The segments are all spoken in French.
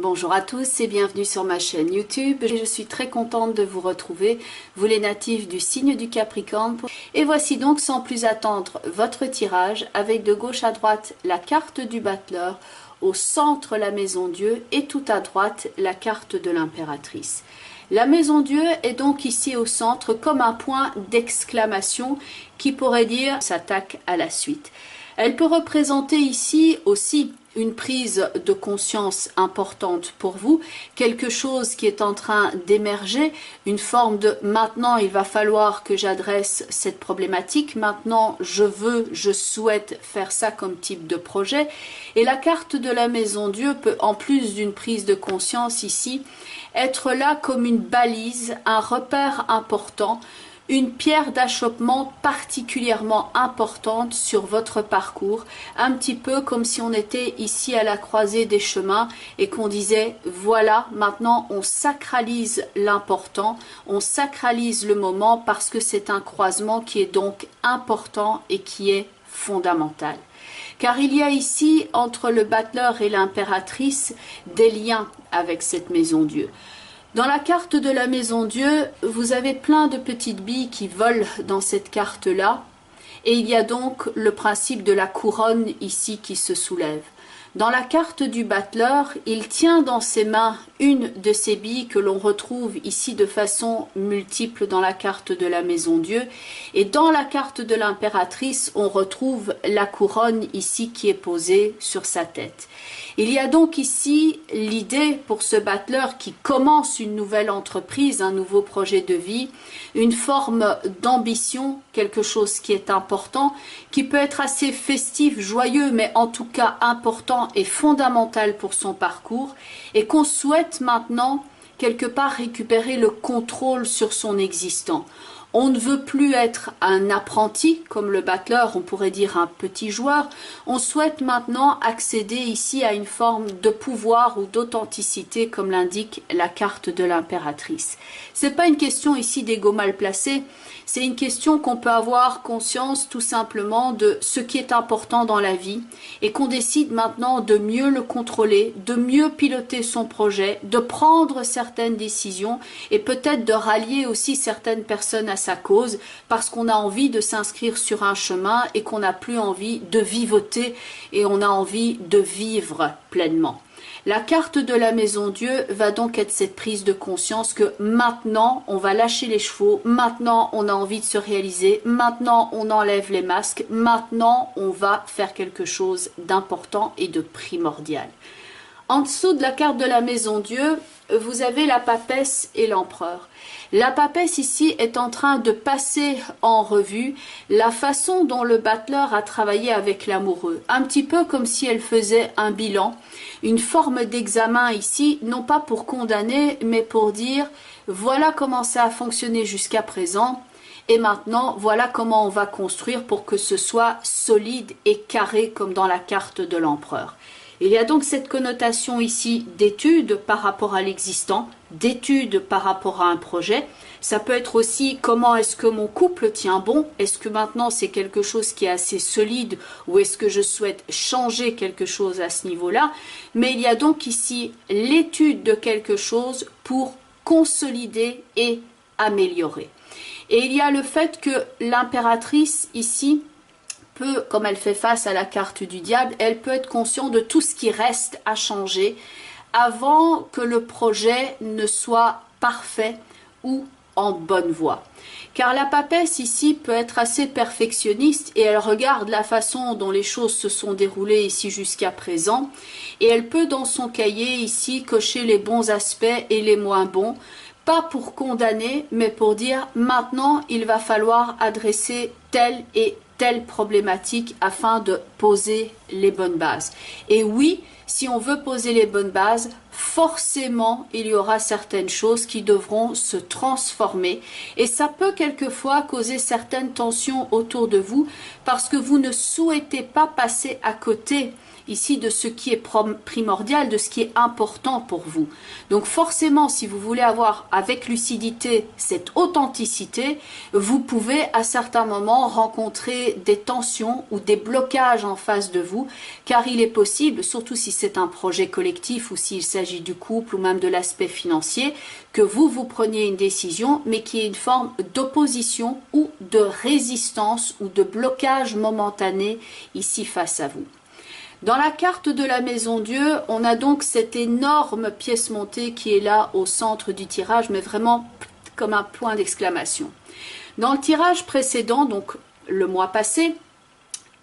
Bonjour à tous et bienvenue sur ma chaîne YouTube. Je suis très contente de vous retrouver, vous les natifs du signe du Capricorne. Et voici donc sans plus attendre votre tirage avec de gauche à droite la carte du battleur, au centre la maison Dieu et tout à droite la carte de l'impératrice. La maison Dieu est donc ici au centre comme un point d'exclamation qui pourrait dire s'attaque à la suite. Elle peut représenter ici aussi une prise de conscience importante pour vous, quelque chose qui est en train d'émerger, une forme de maintenant il va falloir que j'adresse cette problématique, maintenant je souhaite faire ça comme type de projet. Et la carte de la maison Dieu peut, en plus d'une prise de conscience ici, être là comme une balise, un repère important, une pierre d'achoppement particulièrement importante sur votre parcours, un petit peu comme si on était ici à la croisée des chemins et qu'on disait voilà, maintenant on sacralise l'important, on sacralise le moment parce que c'est un croisement qui est donc important et qui est fondamental. Car il y a ici entre le battleur et l'impératrice des liens avec cette maison Dieu. Dans la carte de la maison Dieu, vous avez plein de petites billes qui volent dans cette carte-là. Et il y a donc le principe de la couronne ici qui se soulève. Dans la carte du battleur, il tient dans ses mains une de ces billes que l'on retrouve ici de façon multiple dans la carte de la maison Dieu. Et dans la carte de l'impératrice, on retrouve la couronne ici qui est posée sur sa tête. Il y a donc ici l'idée pour ce battleur qui commence une nouvelle entreprise, un nouveau projet de vie, une forme d'ambition, quelque chose qui est important, qui peut être assez festif, joyeux, mais en tout cas important et fondamental pour son parcours, et qu'on souhaite maintenant quelque part récupérer le contrôle sur son existant. On ne veut plus être un apprenti, comme le battleur, on pourrait dire un petit joueur. On souhaite maintenant accéder ici à une forme de pouvoir ou d'authenticité, comme l'indique la carte de l'impératrice. C'est pas une question ici d'ego mal placé, c'est une question qu'on peut avoir conscience tout simplement de ce qui est important dans la vie et qu'on décide maintenant de mieux le contrôler, de mieux piloter son projet, de prendre certaines décisions et peut-être de rallier aussi certaines personnes à sa cause parce qu'on a envie de s'inscrire sur un chemin et qu'on n'a plus envie de vivoter et on a envie de vivre pleinement. La carte de la maison Dieu va donc être cette prise de conscience que maintenant on va lâcher les chevaux, maintenant on a envie de se réaliser, maintenant on enlève les masques, maintenant on va faire quelque chose d'important et de primordial. En dessous de la carte de la maison Dieu, vous avez la papesse et l'empereur. La papesse ici est en train de passer en revue la façon dont le battleur a travaillé avec l'amoureux. Un petit peu comme si elle faisait un bilan, une forme d'examen ici, non pas pour condamner, mais pour dire voilà comment ça a fonctionné jusqu'à présent. Et maintenant, voilà comment on va construire pour que ce soit solide et carré comme dans la carte de l'empereur. Il y a donc cette connotation ici d'étude par rapport à l'existant, d'étude par rapport à un projet. Ça peut être aussi comment est-ce que mon couple tient bon, est-ce que maintenant c'est quelque chose qui est assez solide ou est-ce que je souhaite changer quelque chose à ce niveau-là. Mais il y a donc ici l'étude de quelque chose pour consolider et améliorer. Et il y a le fait que l'impératrice ici, comme elle fait face à la carte du diable, elle peut être consciente de tout ce qui reste à changer avant que le projet ne soit parfait ou en bonne voie. Car la papesse ici peut être assez perfectionniste et elle regarde la façon dont les choses se sont déroulées ici jusqu'à présent et elle peut dans son cahier ici cocher les bons aspects et les moins bons, pas pour condamner mais pour dire maintenant il va falloir adresser telle et telle problématique afin de poser les bonnes bases. Et oui, si on veut poser les bonnes bases, forcément il y aura certaines choses qui devront se transformer et ça peut quelquefois causer certaines tensions autour de vous parce que vous ne souhaitez pas passer à côté ici de ce qui est primordial, de ce qui est important pour vous. Donc forcément, si vous voulez avoir avec lucidité cette authenticité, vous pouvez à certains moments rencontrer des tensions ou des blocages en face de vous, car il est possible, surtout si c'est un projet collectif ou s'il s'agit du couple ou même de l'aspect financier, que vous preniez une décision, mais qui est une forme d'opposition ou de résistance ou de blocage momentané ici face à vous. Dans la carte de la Maison Dieu, on a donc cette énorme pièce montée qui est là au centre du tirage, mais vraiment comme un point d'exclamation. Dans le tirage précédent, donc le mois passé,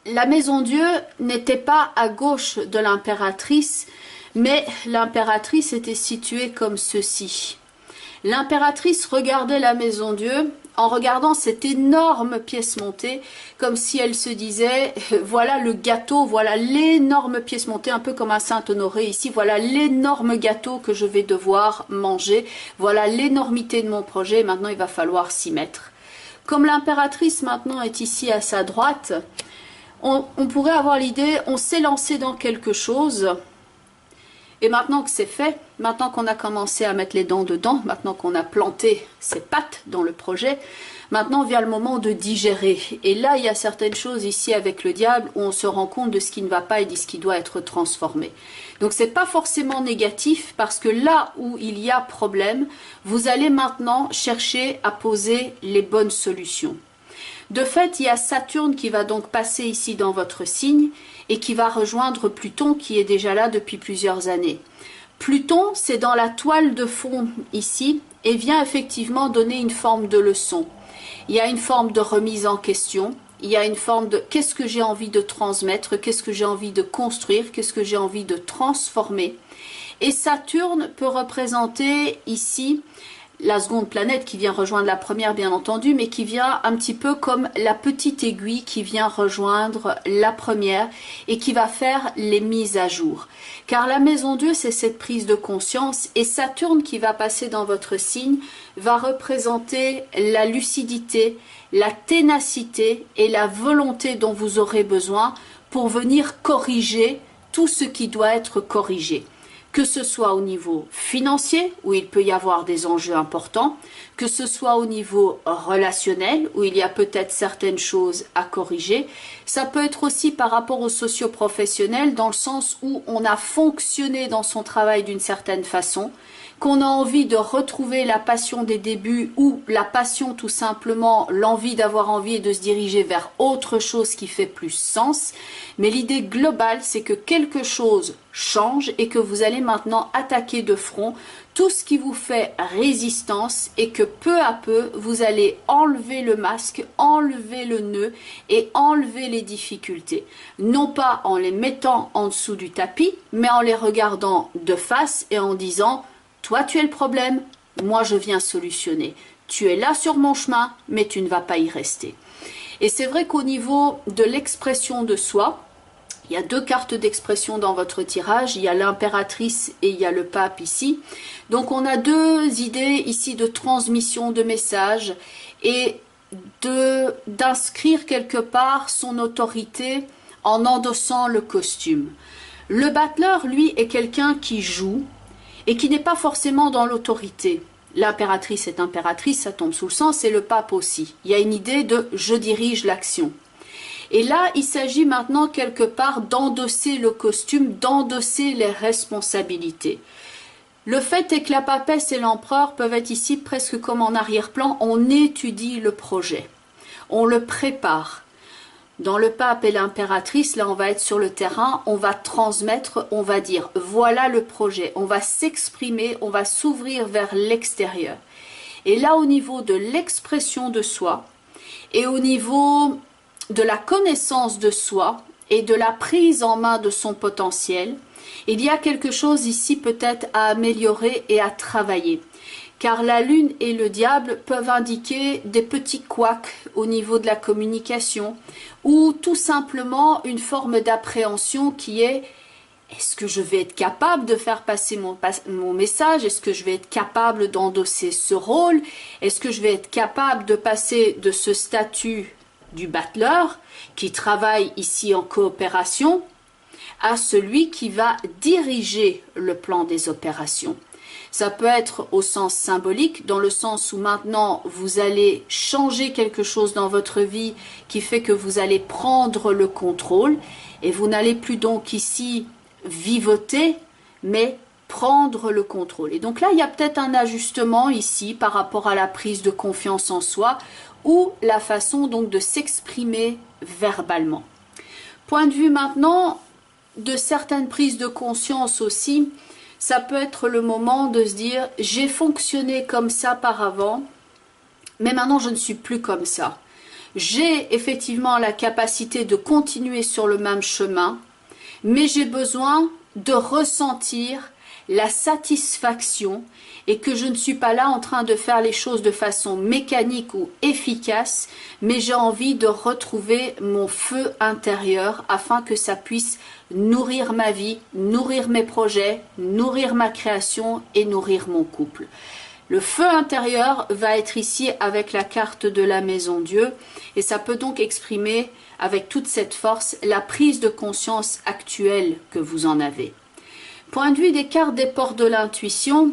la Maison Dieu n'était pas à gauche de l'impératrice, mais l'impératrice était située comme ceci. L'impératrice regardait la Maison Dieu en regardant cette énorme pièce montée, comme si elle se disait, voilà le gâteau, voilà l'énorme pièce montée, un peu comme un Saint-Honoré ici, voilà l'énorme gâteau que je vais devoir manger, voilà l'énormité de mon projet, maintenant il va falloir s'y mettre. Comme l'impératrice maintenant est ici à sa droite, on pourrait avoir l'idée, on s'est lancé dans quelque chose. Et maintenant que c'est fait, maintenant qu'on a commencé à mettre les dents dedans, maintenant qu'on a planté ses pattes dans le projet, maintenant vient le moment de digérer. Et là, il y a certaines choses ici avec le diable où on se rend compte de ce qui ne va pas et de ce qui doit être transformé. Donc c'est pas forcément négatif parce que là où il y a problème, vous allez maintenant chercher à poser les bonnes solutions. De fait, il y a Saturne qui va donc passer ici dans votre signe et qui va rejoindre Pluton qui est déjà là depuis plusieurs années. Pluton, c'est dans la toile de fond ici et vient effectivement donner une forme de leçon. Il y a une forme de remise en question, il y a une forme de qu'est-ce que j'ai envie de transmettre, qu'est-ce que j'ai envie de construire, qu'est-ce que j'ai envie de transformer. Et Saturne peut représenter ici la seconde planète qui vient rejoindre la première bien entendu, mais qui vient un petit peu comme la petite aiguille qui vient rejoindre la première et qui va faire les mises à jour. Car la Maison Dieu, c'est cette prise de conscience et Saturne qui va passer dans votre signe va représenter la lucidité, la ténacité et la volonté dont vous aurez besoin pour venir corriger tout ce qui doit être corrigé. Que ce soit au niveau financier, où il peut y avoir des enjeux importants, que ce soit au niveau relationnel, où il y a peut-être certaines choses à corriger. Ça peut être aussi par rapport au socio-professionnel, dans le sens où on a fonctionné dans son travail d'une certaine façon, qu'on a envie de retrouver la passion des débuts ou la passion tout simplement, l'envie d'avoir envie et de se diriger vers autre chose qui fait plus sens. Mais l'idée globale, c'est que quelque chose change et que vous allez maintenant attaquer de front tout ce qui vous fait résistance et que peu à peu, vous allez enlever le masque, enlever le nœud et enlever les difficultés. Non pas en les mettant en dessous du tapis, mais en les regardant de face et en disant « Toi, tu es le problème, moi, je viens solutionner. Tu es là sur mon chemin, mais tu ne vas pas y rester. » Et c'est vrai qu'au niveau de l'expression de soi, il y a deux cartes d'expression dans votre tirage, il y a l'impératrice et il y a le pape ici. Donc on a deux idées ici de transmission de messages et d'inscrire quelque part son autorité en endossant le costume. Le battleur, lui, est quelqu'un qui joue et qui n'est pas forcément dans l'autorité. L'impératrice est impératrice, ça tombe sous le sens, et le pape aussi. Il y a une idée de « je dirige l'action ». Et là, il s'agit maintenant quelque part d'endosser le costume, d'endosser les responsabilités. Le fait est que la papesse et l'empereur peuvent être ici presque comme en arrière-plan. On étudie le projet, on le prépare. Dans le pape et l'impératrice, là on va être sur le terrain, on va transmettre, on va dire voilà le projet, on va s'exprimer, on va s'ouvrir vers l'extérieur. Et là au niveau de l'expression de soi et au niveau de la connaissance de soi et de la prise en main de son potentiel, il y a quelque chose ici peut-être à améliorer et à travailler. Car la lune et le diable peuvent indiquer des petits couacs au niveau de la communication ou tout simplement une forme d'appréhension qui est est-ce que je vais être capable de faire passer mon message? Est-ce que je vais être capable d'endosser ce rôle? Est-ce que je vais être capable de passer de ce statut du battleur qui travaille ici en coopération à celui qui va diriger le plan des opérations. Ça peut être au sens symbolique, dans le sens où maintenant vous allez changer quelque chose dans votre vie qui fait que vous allez prendre le contrôle et vous n'allez plus donc ici vivoter, mais prendre le contrôle. Et donc là, il y a peut-être un ajustement ici par rapport à la prise de confiance en soi ou la façon donc de s'exprimer verbalement. Point de vue maintenant de certaines prises de conscience aussi, ça peut être le moment de se dire « j'ai fonctionné comme ça par avant, mais maintenant je ne suis plus comme ça. J'ai effectivement la capacité de continuer sur le même chemin, mais j'ai besoin de ressentir la satisfaction et que je ne suis pas là en train de faire les choses de façon mécanique ou efficace, mais j'ai envie de retrouver mon feu intérieur afin que ça puisse nourrir ma vie, nourrir mes projets, nourrir ma création et nourrir mon couple. Le feu intérieur va être ici avec la carte de la maison Dieu et ça peut donc exprimer avec toute cette force la prise de conscience actuelle que vous en avez. Point de vue des cartes des portes de l'intuition,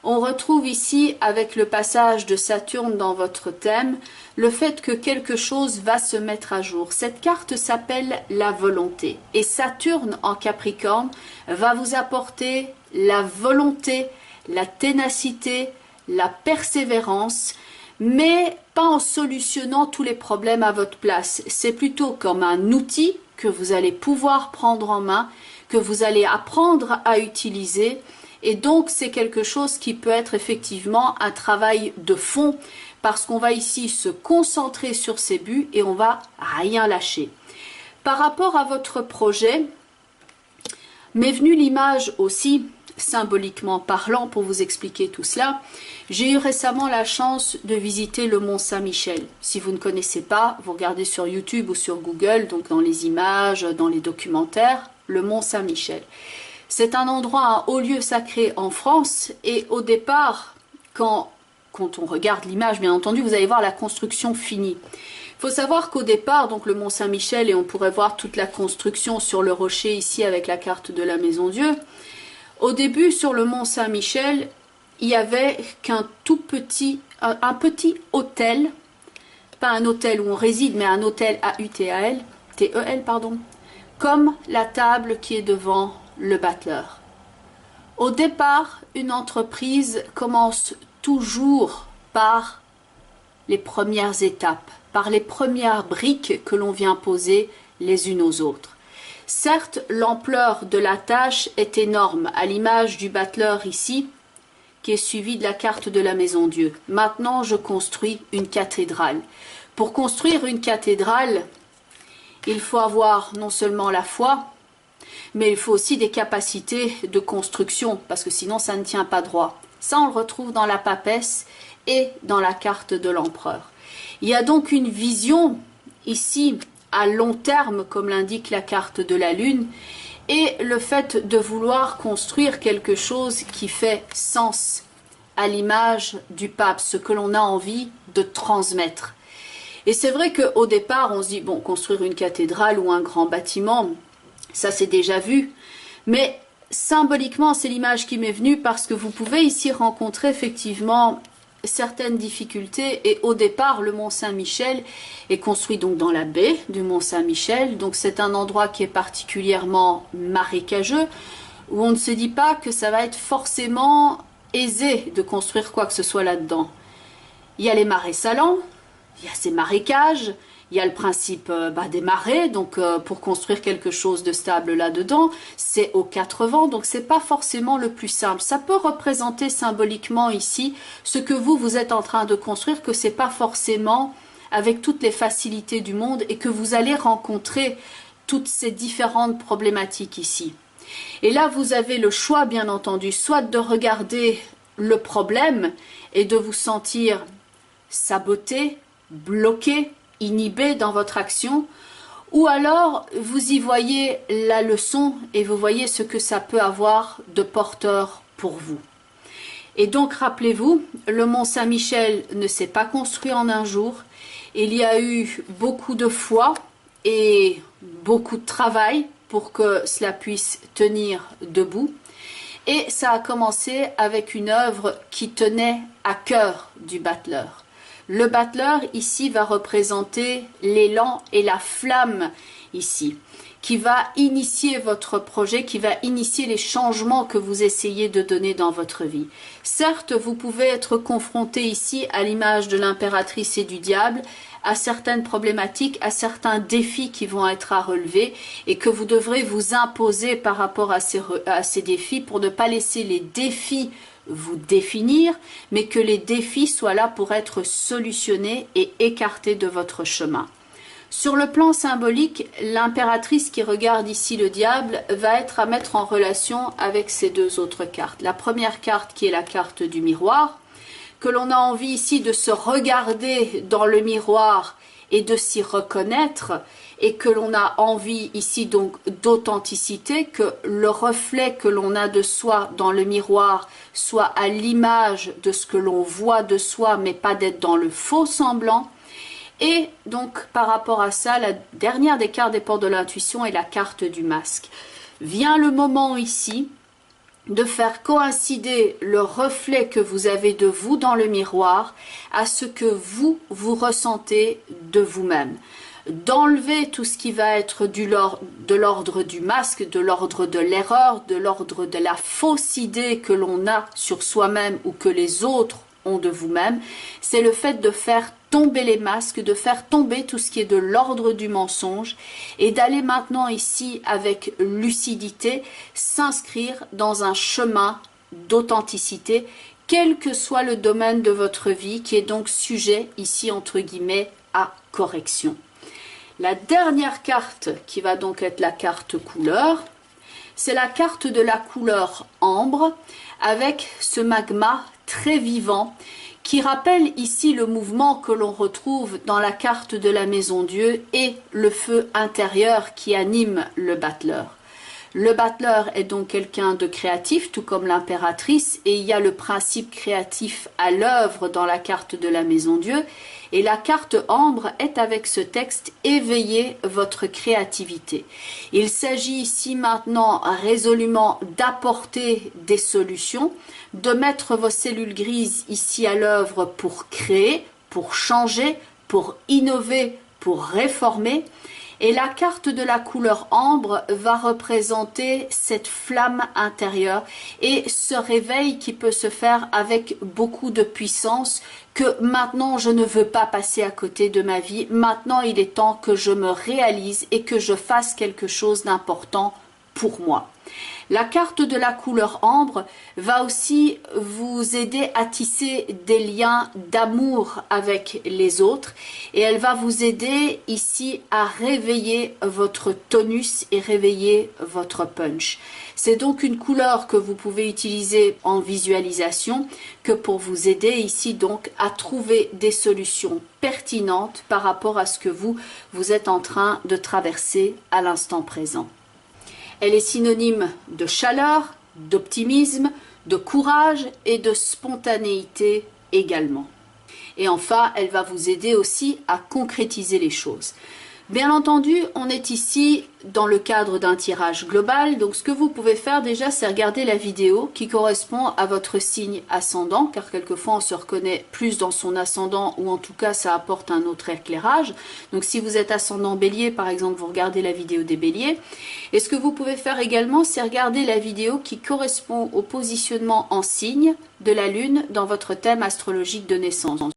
on retrouve ici avec le passage de Saturne dans votre thème, le fait que quelque chose va se mettre à jour. Cette carte s'appelle la volonté et Saturne en Capricorne va vous apporter la volonté, la ténacité, la persévérance, mais pas en solutionnant tous les problèmes à votre place. C'est plutôt comme un outil que vous allez pouvoir prendre en main, que vous allez apprendre à utiliser. Et donc, c'est quelque chose qui peut être effectivement un travail de fond parce qu'on va ici se concentrer sur ses buts et on va rien lâcher. Par rapport à votre projet, m'est venue l'image aussi, symboliquement parlant, pour vous expliquer tout cela. J'ai eu récemment la chance de visiter le Mont Saint-Michel. Si vous ne connaissez pas, vous regardez sur YouTube ou sur Google, donc dans les images, dans les documentaires, le Mont Saint-Michel. C'est un endroit, un haut lieu sacré en France et au départ, quand on regarde l'image, bien entendu, vous allez voir la construction finie. Il faut savoir qu'au départ, donc le Mont Saint-Michel, et on pourrait voir toute la construction sur le rocher ici avec la carte de la Maison Dieu, au début sur le Mont Saint-Michel, il n'y avait qu'un tout petit, un petit hôtel, pas un hôtel où on réside, mais un hôtel A-U-T-A-L, T-E-L, pardon, comme la table qui est devant le battleur. Au départ, une entreprise commence toujours par les premières étapes, par les premières briques que l'on vient poser les unes aux autres. Certes, l'ampleur de la tâche est énorme, à l'image du battleur ici, qui est suivi de la carte de la Maison Dieu. Maintenant, je construis une cathédrale. Pour construire une cathédrale, il faut avoir non seulement la foi, mais il faut aussi des capacités de construction, parce que sinon ça ne tient pas droit. Ça, on le retrouve dans la papesse et dans la carte de l'empereur. Il y a donc une vision ici à long terme, comme l'indique la carte de la Lune, et le fait de vouloir construire quelque chose qui fait sens à l'image du pape, ce que l'on a envie de transmettre. Et c'est vrai qu'au départ, on se dit, bon, construire une cathédrale ou un grand bâtiment, ça c'est déjà vu, mais symboliquement, c'est l'image qui m'est venue parce que vous pouvez ici rencontrer effectivement certaines difficultés et au départ, le Mont Saint-Michel est construit donc dans la baie du Mont Saint-Michel, donc c'est un endroit qui est particulièrement marécageux où on ne se dit pas que ça va être forcément aisé de construire quoi que ce soit là-dedans. Il y a les marais salants, il y a ces marécages, il y a le principe des marées, donc pour construire quelque chose de stable là-dedans, c'est aux quatre vents, donc c'est pas forcément le plus simple. Ça peut représenter symboliquement ici ce que vous êtes en train de construire, que c'est pas forcément avec toutes les facilités du monde et que vous allez rencontrer toutes ces différentes problématiques ici. Et là, vous avez le choix, bien entendu, soit de regarder le problème et de vous sentir saboté, bloqué, inhibé dans votre action, ou alors vous y voyez la leçon et vous voyez ce que ça peut avoir de porteur pour vous. Et donc rappelez-vous, le Mont Saint-Michel ne s'est pas construit en un jour, il y a eu beaucoup de foi et beaucoup de travail pour que cela puisse tenir debout. Et ça a commencé avec une œuvre qui tenait à cœur du battleur. Le battleur ici va représenter l'élan et la flamme ici, qui va initier votre projet, qui va initier les changements que vous essayez de donner dans votre vie. Certes, vous pouvez être confronté ici à l'image de l'impératrice et du diable, à certaines problématiques, à certains défis qui vont être à relever et que vous devrez vous imposer par rapport à ces défis pour ne pas laisser les défis vous définir, mais que les défis soient là pour être solutionnés et écartés de votre chemin. Sur le plan symbolique, l'impératrice qui regarde ici le diable va être à mettre en relation avec ces deux autres cartes. La première carte qui est la carte du miroir, que l'on a envie ici de se regarder dans le miroir et de s'y reconnaître, et que l'on a envie ici donc d'authenticité, que le reflet que l'on a de soi dans le miroir soit à l'image de ce que l'on voit de soi, mais pas d'être dans le faux semblant. Et donc par rapport à ça, la dernière des cartes des portes de l'intuition est la carte du masque. Vient le moment ici de faire coïncider le reflet que vous avez de vous dans le miroir à ce que vous ressentez de vous-même. D'enlever tout ce qui va être de l'ordre du masque, de l'ordre de l'erreur, de l'ordre de la fausse idée que l'on a sur soi-même ou que les autres ont de vous-même. C'est le fait de faire tomber les masques, de faire tomber tout ce qui est de l'ordre du mensonge et d'aller maintenant ici avec lucidité s'inscrire dans un chemin d'authenticité, quel que soit le domaine de votre vie qui est donc sujet ici entre guillemets à correction. La dernière carte qui va donc être la carte couleur, c'est la carte de la couleur ambre avec ce magma très vivant qui rappelle ici le mouvement que l'on retrouve dans la carte de la Maison Dieu et le feu intérieur qui anime le battleur. Le battleur est donc quelqu'un de créatif, tout comme l'impératrice, et il y a le principe créatif à l'œuvre dans la carte de la Maison Dieu. Et la carte ambre est avec ce texte « Éveillez votre créativité ». Il s'agit ici maintenant résolument d'apporter des solutions, de mettre vos cellules grises ici à l'œuvre pour créer, pour changer, pour innover, pour réformer. Et la carte de la couleur ambre va représenter cette flamme intérieure et ce réveil qui peut se faire avec beaucoup de puissance, que maintenant je ne veux pas passer à côté de ma vie, maintenant il est temps que je me réalise et que je fasse quelque chose d'important pour moi. La carte de la couleur ambre va aussi vous aider à tisser des liens d'amour avec les autres et elle va vous aider ici à réveiller votre tonus et réveiller votre punch. C'est donc une couleur que vous pouvez utiliser en visualisation que pour vous aider ici donc à trouver des solutions pertinentes par rapport à ce que vous êtes en train de traverser à l'instant présent. Elle est synonyme de chaleur, d'optimisme, de courage et de spontanéité également. Et enfin, elle va vous aider aussi à concrétiser les choses. Bien entendu, on est ici dans le cadre d'un tirage global, donc ce que vous pouvez faire déjà, c'est regarder la vidéo qui correspond à votre signe ascendant, car quelquefois on se reconnaît plus dans son ascendant, ou en tout cas ça apporte un autre éclairage. Donc si vous êtes ascendant bélier, par exemple, vous regardez la vidéo des béliers. Et ce que vous pouvez faire également, c'est regarder la vidéo qui correspond au positionnement en signe de la lune dans votre thème astrologique de naissance.